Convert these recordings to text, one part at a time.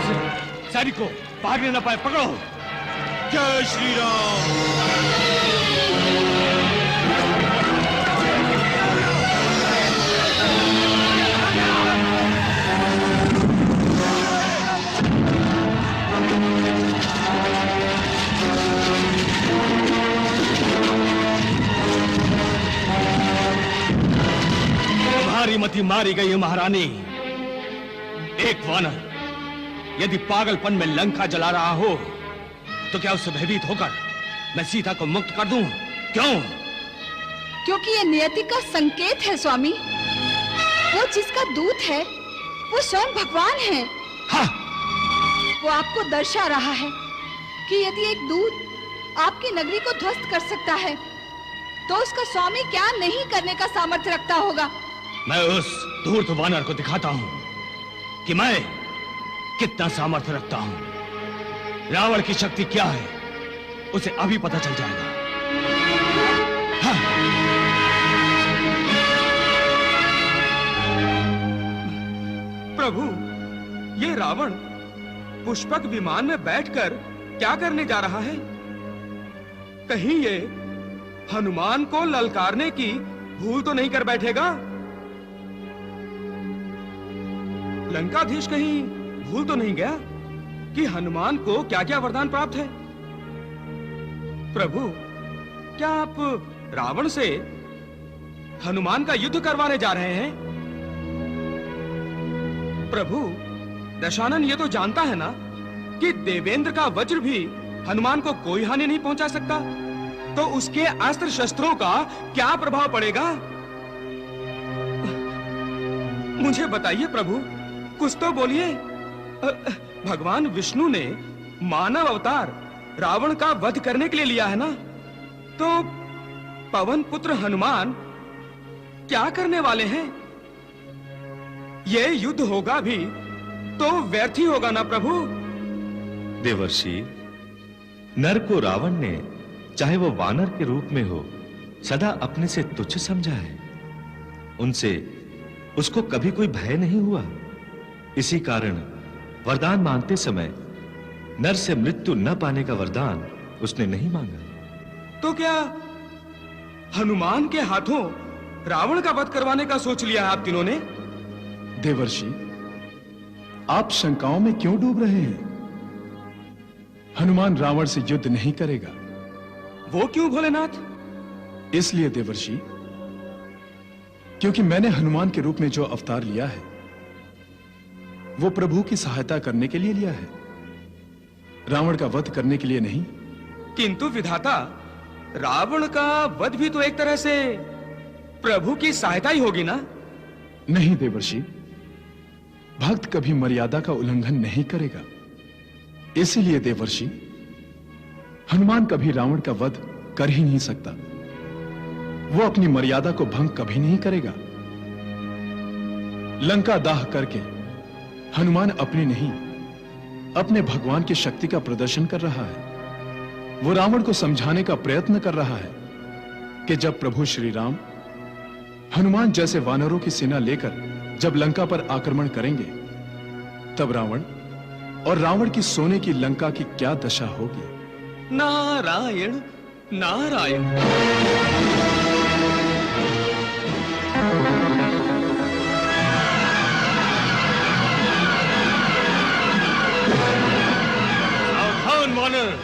से सैनिक को भागने न पाए, पकड़ो। जय श्री राम। तुम्हारी मति मारी गई है महारानी। एक वानर यदि पागलपन में लंका जला रहा हो तो क्या उससे भयभीत होकर मैं सीता को मुक्त कर दूं? क्यों? क्योंकि ये नियति का संकेत है स्वामी। वो जिसका दूत है वो स्वयं भगवान है। हाँ। वो आपको दर्शा रहा है कि यदि एक दूत आपकी नगरी को ध्वस्त कर सकता है तो उसका स्वामी क्या नहीं करने का सामर्थ्य रखता होगा। मैं उस धूर्त वानर को दिखाता हूं कि मैं कितना सामर्थ्य रखता हूं। रावण की शक्ति क्या है उसे अभी पता चल जाएगा। हाँ। प्रभु, ये रावण पुष्पक विमान में बैठकर क्या करने जा रहा है? कहीं ये हनुमान को ललकारने की भूल तो नहीं कर बैठेगा? लंकाधीश कहीं भूल तो नहीं गया कि हनुमान को क्या-क्या वरदान प्राप्त है? प्रभु, क्या आप रावण से हनुमान का युद्ध करवाने जा रहे हैं? प्रभु, दशानन ये तो जानता है ना कि देवेंद्र का वज्र भी हनुमान को कोई हानि नहीं पहुंचा सकता, तो उसके अस्त्र शस्त्रों का क्या प्रभाव पड़ेगा? मुझे बताइए प्रभु, कुछ तो बोलिए। भगवान विष्णु ने मानव अवतार रावण का वध करने के लिए लिया है ना, तो पवन पुत्र हनुमान क्या करने वाले हैं? ये युद्ध होगा भी तो व्यर्थ ही होगा ना प्रभु? देवर्षि, नर को रावण ने चाहे वो वानर के रूप में हो सदा अपने से तुच्छ समझा है। उनसे उसको कभी कोई भय नहीं हुआ। इसी कारण वरदान मांगते समय नर से मृत्यु न पाने का वरदान उसने नहीं मांगा। तो क्या हनुमान के हाथों रावण का वध करवाने का सोच लिया है आप तीनों ने? देवर्षि, आप शंकाओं में क्यों डूब रहे हैं? हनुमान रावण से युद्ध नहीं करेगा। वो क्यों भोलेनाथ? इसलिए देवर्षि, क्योंकि मैंने हनुमान के रूप में जो अवतार लिया है वो प्रभु की सहायता करने के लिए लिया है, रावण का वध करने के लिए नहीं। किंतु विधाता, रावण का वध भी तो एक तरह से प्रभु की सहायता ही होगी ना? नहीं देवर्षि, भक्त कभी मर्यादा का उल्लंघन नहीं करेगा। इसीलिए देवर्षि, हनुमान कभी रावण का वध कर ही नहीं सकता। वो अपनी मर्यादा को भंग कभी नहीं करेगा। लंका दाह करके हनुमान अपनी नहीं, अपने भगवान की शक्ति का प्रदर्शन कर रहा है। वो रावण को समझाने का प्रयत्न कर रहा है कि जब प्रभु श्री राम हनुमान जैसे वानरों की सेना लेकर जब लंका पर आक्रमण करेंगे, तब रावण और रावण की सोने की लंका की क्या दशा होगी। नारायण नारायण। सावधान वानर।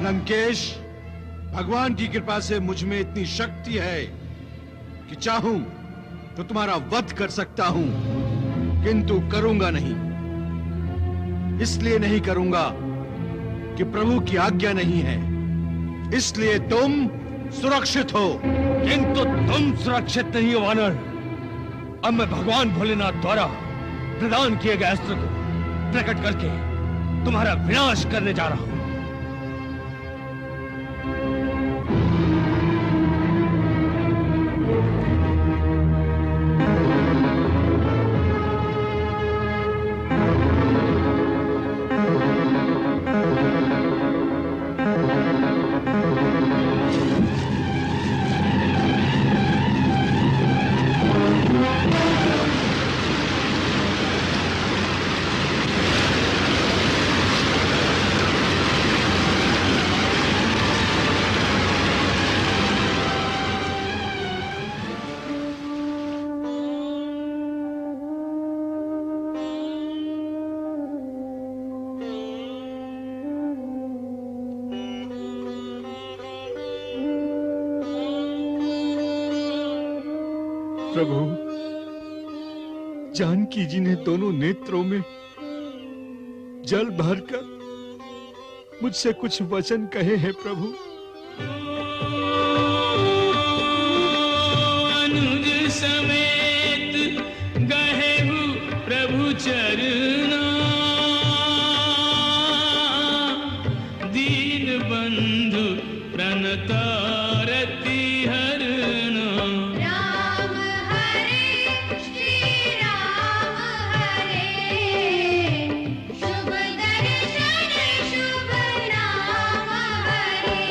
लंकेश, भगवान की कृपा से मुझ में इतनी शक्ति है कि चाहूं तो तुम्हारा वध कर सकता हूं, किंतु करूंगा नहीं। इसलिए नहीं करूंगा कि प्रभु की आज्ञा नहीं है। इसलिए तुम सुरक्षित हो। किंतु तुम सुरक्षित नहीं हो वानर। अब मैं भगवान भोलेनाथ द्वारा प्रदान किए गए अस्त्र को प्रकट करके तुम्हारा विनाश करने जा रहा हूं। प्रभु, जानकी जी ने दोनों नेत्रों में जल भरकर मुझसे कुछ वचन कहे हैं प्रभु। अनुज समेत गहेहु प्रभु चरना, दीन बंधु प्रणतारति हरना। राम हरे श्री राम हरे, शुभ दर्शन शुभ नाम हरे।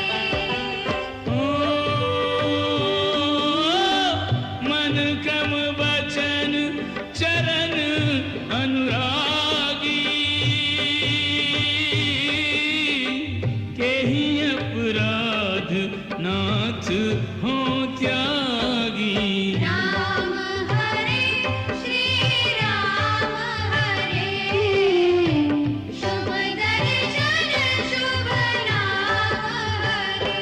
मन क्रम वचन चरण अनुरागी, केहि अपराध नाथ हो त्यागी। राम हरे श्री राम हरे, शुभ दर्शन शुभ नाम हरे।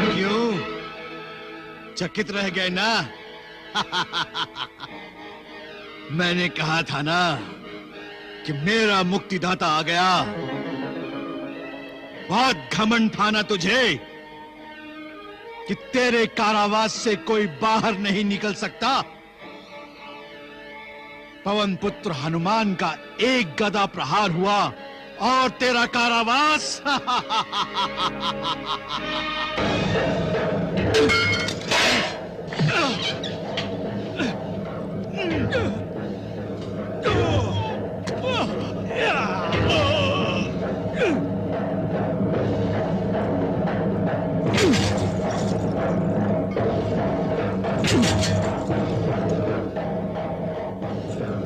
क्यों चकित रह गए ना? मैंने कहा था ना कि मेरा मुक्तिदाता आ गया। बहुत घमंड था ना तुझे कि तेरे कारावास से कोई बाहर नहीं निकल सकता। पवन पुत्र हनुमान का एक गदा प्रहार हुआ और तेरा कारावास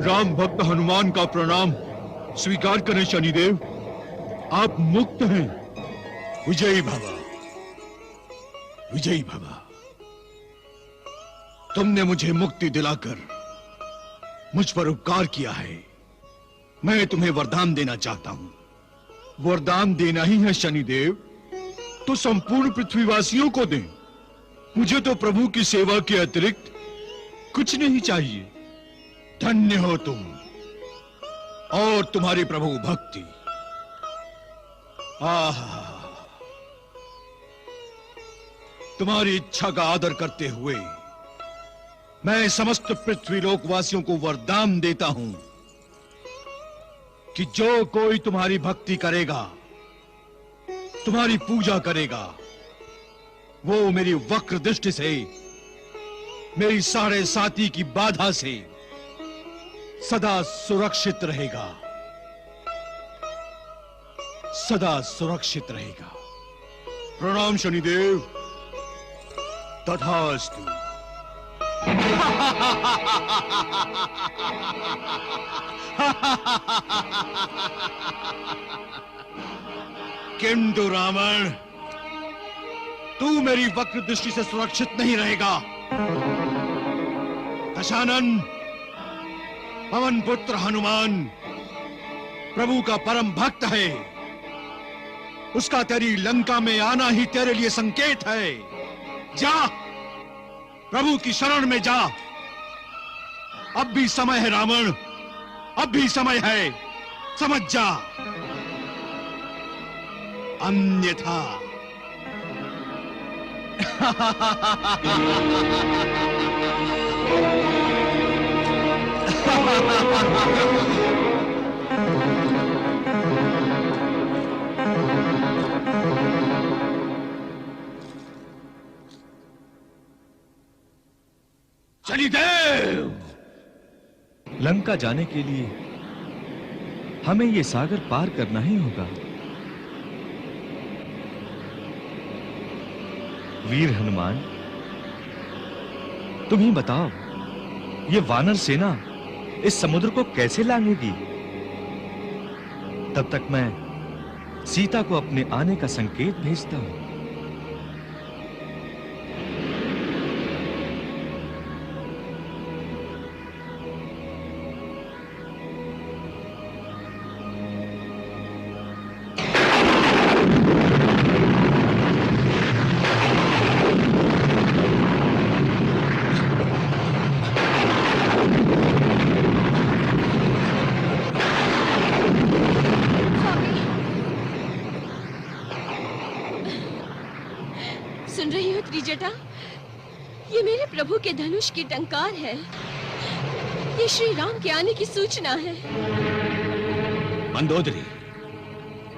राम भक्त हनुमान का प्रणाम स्वीकार करें शनिदेव। आप मुक्त हैं। विजयी भव, विजयी भव। तुमने मुझे मुक्ति दिलाकर मुझ पर उपकार किया है। मैं तुम्हें वरदान देना चाहता हूं। वरदान देना ही है शनिदेव तो संपूर्ण पृथ्वीवासियों को दें। मुझे तो प्रभु की सेवा के अतिरिक्त कुछ नहीं चाहिए। धन्य हो तुम और तुम्हारी प्रभु भक्ति। आहा, तुम्हारी इच्छा का आदर करते हुए मैं समस्त पृथ्वी लोकवासियों को वरदान देता हूं कि जो कोई तुम्हारी भक्ति करेगा, तुम्हारी पूजा करेगा, वो मेरी वक्र दृष्टि से, मेरी साढ़े साती की बाधा से सदा सुरक्षित रहेगा, सदा सुरक्षित रहेगा। प्रणाम शनिदेव। तथास्तु। किंतु रावण, तू मेरी वक्र दृष्टि से सुरक्षित नहीं रहेगा। दशानन, पवन पुत्र हनुमान प्रभु का परम भक्त है। उसका तेरी लंका में आना ही तेरे लिए संकेत है। जा, प्रभु की शरण में जा। अब भी समय है रावण, अब भी समय है, समझ जा, अन्यथा शनिदेव! लंका जाने के लिए हमें ये सागर पार करना ही होगा। वीर हनुमान, तुम ही बताओ, ये वानर सेना इस समुद्र को कैसे लांघेगी? तब तक मैं सीता को अपने आने का संकेत भेजता हूं। सुन रही हो त्रिजटा? ये मेरे प्रभु के धनुष की टंकार है। ये श्री राम के आने की सूचना है। मंदोदरी,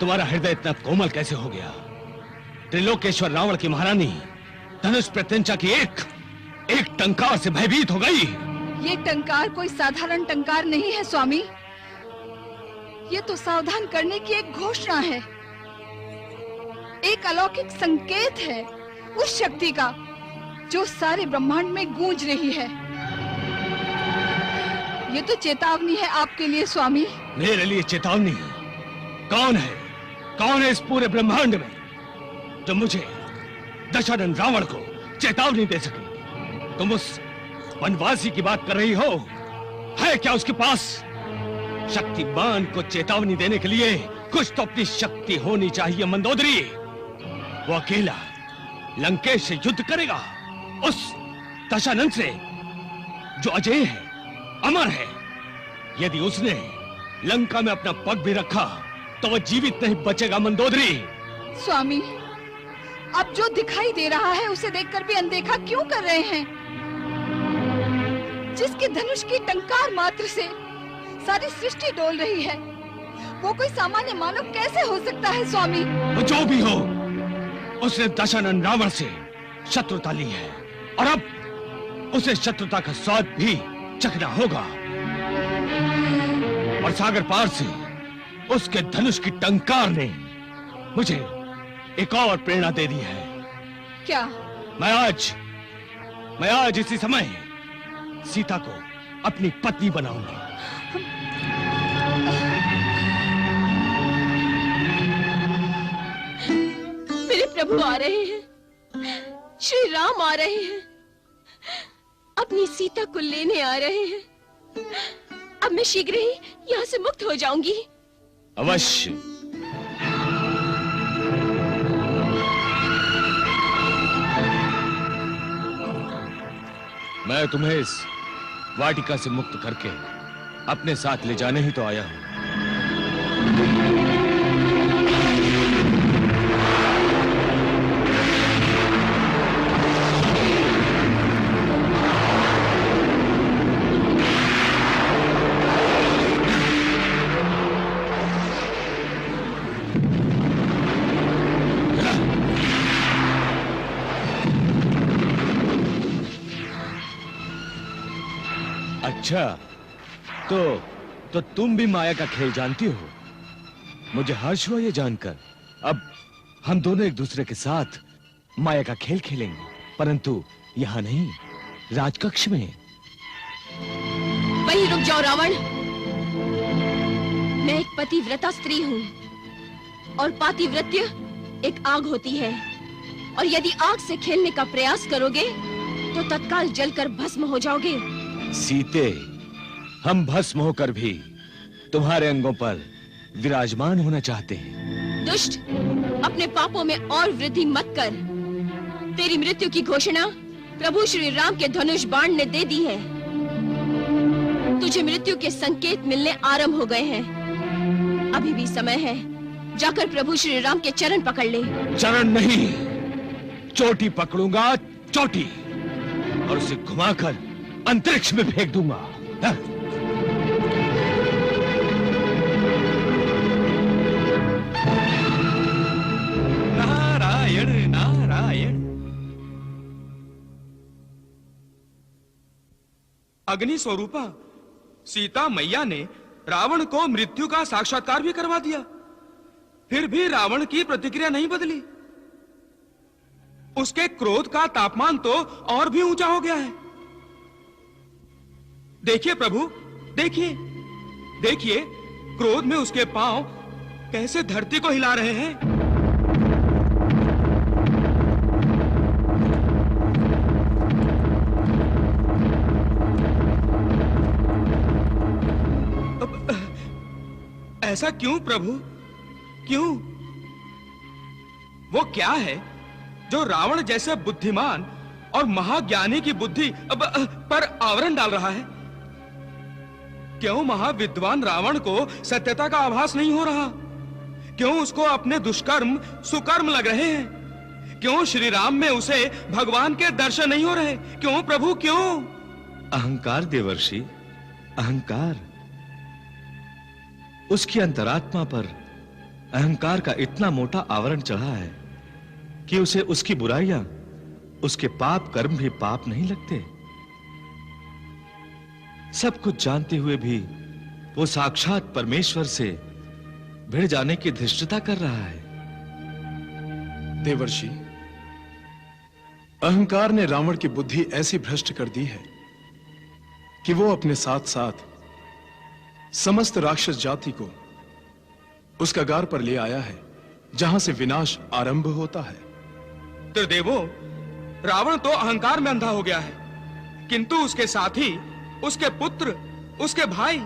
तुम्हारा हृदय इतना कोमल कैसे हो गया? त्रिलोकेश्वर रावण की महारानी धनुष प्रत्यंचा की एक टंकार से भयभीत हो गई। ये टंकार कोई साधारण टंकार नहीं है स्वामी। ये तो सावधान करने की एक घोषणा है, एक अलौकिक संकेत है उस शक्ति का जो सारे ब्रह्मांड में गूंज रही है। ये तो चेतावनी है आपके लिए स्वामी। मेरे लिए चेतावनी? कौन है इस पूरे ब्रह्मांड में जो मुझे दशानन रावण को चेतावनी दे सके? तुम उस वनवासी की बात कर रही हो? है क्या उसके पास? शक्तिमान को चेतावनी देने के लिए कुछ तो अपनी शक्ति होनी चाहिए मंदोदरी। वो अकेला लंकेश से युद्ध करेगा, उस दशानन से जो अजय है, अमर है। यदि उसने लंका में अपना पग भी रखा तो वो जीवित नहीं बचेगा मंदोदरी। स्वामी, अब जो दिखाई दे रहा है उसे देखकर भी अनदेखा क्यों कर रहे हैं? जिसके धनुष की टंकार मात्र से सारी सृष्टि डोल रही है, वो कोई सामान्य मानव कैसे हो सकता है स्वामी? वो जो भी हो, उसने दशानन रावण से शत्रुता ली है और अब उसे शत्रुता का स्वाद भी चखना होगा। और सागर पार से उसके धनुष की टंकार ने मुझे एक और प्रेरणा दे दी है। क्या? मैं आज इसी समय सीता को अपनी पत्नी बनाऊंगा। मेरे प्रभु आ रहे हैं, श्री राम आ रहे हैं, अपनी सीता को लेने आ रहे हैं। अब मैं शीघ्र ही यहाँ से मुक्त हो जाऊंगी। अवश्य। मैं तुम्हें इस वाटिका से मुक्त करके अपने साथ ले जाने ही तो आया हूं। अच्छा, तो तुम भी माया का खेल जानती हो। मुझे हर्ष हुआ ये जानकर। अब हम दोनों एक दूसरे के साथ माया का खेल खेलेंगे, परंतु यहाँ नहीं, राजकक्ष में। वहीं रुक जाओ रावण। मैं एक पतिव्रता स्त्री हूँ और पातिव्रत्य एक आग होती है, और यदि आग से खेलने का प्रयास करोगे तो तत्काल जलकर भस्म हो जाओगे। सीते, हम भस्म होकर भी तुम्हारे अंगों पर विराजमान होना चाहते हैं। दुष्ट, अपने पापों में और वृद्धि मत कर। तेरी मृत्यु की घोषणा प्रभु श्री राम के धनुष बाण ने दे दी है। तुझे मृत्यु के संकेत मिलने आरंभ हो गए हैं। अभी भी समय है, जाकर प्रभु श्री राम के चरण पकड़ ले। चरण नहीं, चोटी पकड़ूंगा, चोटी, और उसे घुमाकर अंतरिक्ष में फेंक दूंगा। नारायण नारायण। अग्नि स्वरूपा सीता मैया ने रावण को मृत्यु का साक्षात्कार भी करवा दिया, फिर भी रावण की प्रतिक्रिया नहीं बदली। उसके क्रोध का तापमान तो और भी ऊंचा हो गया है। देखिए प्रभु, देखिए, देखिए, क्रोध में उसके पांव कैसे धरती को हिला रहे हैं। ऐसा क्यों प्रभु, क्यों? वो क्या है जो रावण जैसे बुद्धिमान और महाज्ञानी की बुद्धि पर आवरण डाल रहा है? क्यों महाविद्वान रावण को सत्यता का आभास नहीं हो रहा? क्यों उसको अपने दुष्कर्म सुकर्म लग रहे हैं? क्यों श्री राम में उसे भगवान के दर्शन नहीं हो रहे? क्यों प्रभु, क्यों? अहंकार देवर्षि, अहंकार। उसकी अंतरात्मा पर अहंकार का इतना मोटा आवरण चढ़ा है कि उसे उसकी बुराइयां, उसके पाप कर्म भी पाप नहीं लगते। सब कुछ जानते हुए भी वो साक्षात परमेश्वर से भिड़ जाने की धृष्टता कर रहा है। देवर्षि, अहंकार ने रावण की बुद्धि ऐसी भ्रष्ट कर दी है कि वो अपने साथ साथ समस्त राक्षस जाति को उस कगार पर ले आया है जहां से विनाश आरंभ होता है। त्रिदेवो, रावण तो अहंकार में अंधा हो गया है, किंतु उसके साथी, उसके पुत्र, उसके भाई,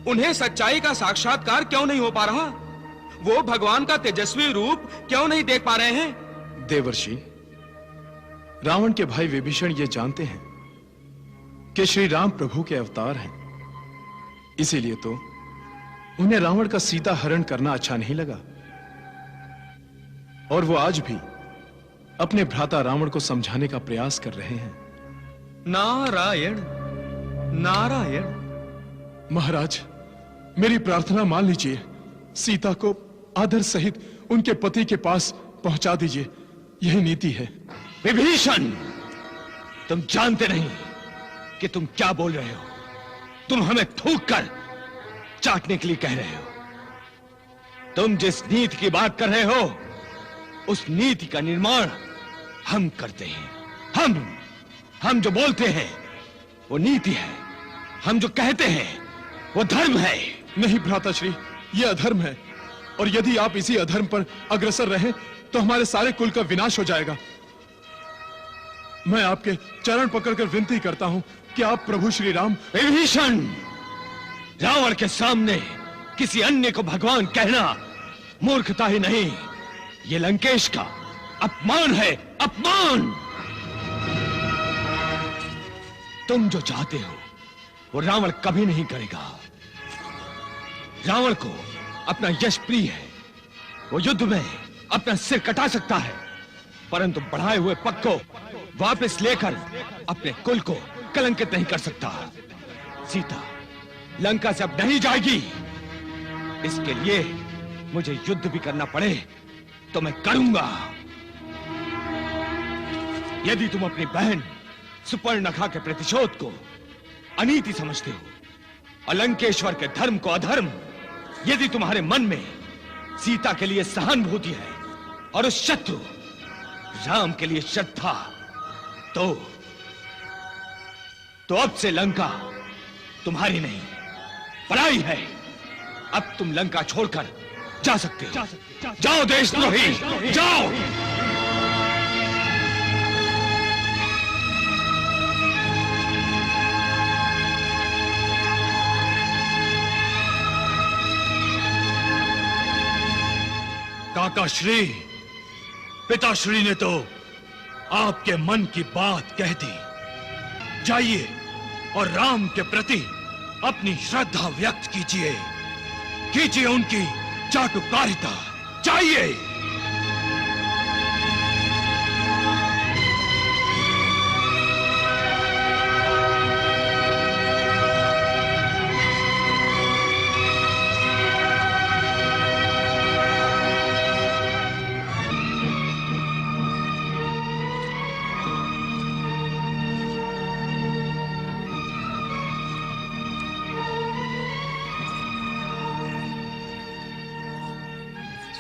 उन्हें सच्चाई का साक्षात्कार क्यों नहीं हो पा रहा? वो भगवान का तेजस्वी रूप क्यों नहीं देख पा रहे हैं? देवर्षि, रावण के भाई विभीषण ये जानते हैं कि श्री राम प्रभु के अवतार हैं, इसीलिए तो उन्हें रावण का सीता हरण करना अच्छा नहीं लगा, और वो आज भी अपने भ्राता रावण को समझाने का प्रयास कर रहे हैं। नारायण नारायण। महाराज, मेरी प्रार्थना मान लीजिए, सीता को आदर सहित उनके पति के पास पहुंचा दीजिए, यही नीति है। विभीषण, तुम जानते नहीं कि तुम क्या बोल रहे हो। तुम हमें थूक कर चाटने के लिए कह रहे हो। तुम जिस नीति की बात कर रहे हो, उस नीति का निर्माण हम करते हैं। हम जो बोलते हैं वो नीति है, हम जो कहते हैं वो धर्म है। नहीं भ्राताश्री, ये अधर्म है, और यदि आप इसी अधर्म पर अग्रसर रहें तो हमारे सारे कुल का विनाश हो जाएगा। मैं आपके चरण पकड़कर विनती करता हूं कि आप प्रभु श्री राम। विभीषण, रावण के सामने किसी अन्य को भगवान कहना मूर्खता ही नहीं, ये लंकेश का अपमान है, अपमान। तुम जो चाहते हो वो रावण कभी नहीं करेगा। रावण को अपना यश प्रिय है, वो युद्ध में अपना सिर कटा सकता है, परंतु बढ़ाए हुए पग को वापस लेकर अपने कुल को कलंकित नहीं कर सकता। सीता लंका से अब नहीं जाएगी। इसके लिए मुझे युद्ध भी करना पड़े तो मैं करूंगा। यदि तुम अपनी बहन सुपर्णखा के प्रतिशोध को अनीति समझते हो और लंकेश्वर के धर्म को अधर्म, यदि तुम्हारे मन में सीता के लिए सहानुभूति है और उस शत्रु राम के लिए श्रद्धा, तो अब से लंका तुम्हारी नहीं, पराई है। अब तुम लंका छोड़कर जा सकते हो। जाओ देशद्रोही, जाओ। काकाश्री, पिताश्री ने तो आपके मन की बात कह दी। जाइए और राम के प्रति अपनी श्रद्धा व्यक्त कीजिए, कीजिए उनकी चाटुकारिता। चाहिए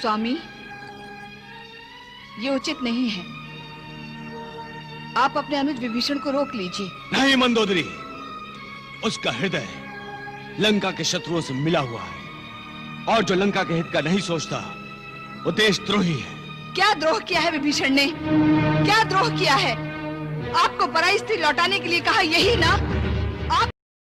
स्वामी, ये उचित नहीं है। आप अपने अनुज विभीषण को रोक लीजिए। नहीं मंदोदरी, उसका हृदय लंका के शत्रुओं से मिला हुआ है और जो लंका के हित का नहीं सोचता वो देशद्रोही है। क्या द्रोह किया है विभीषण ने? क्या द्रोह किया है? आपको पराई स्त्री लौटाने के लिए कहा, यही ना?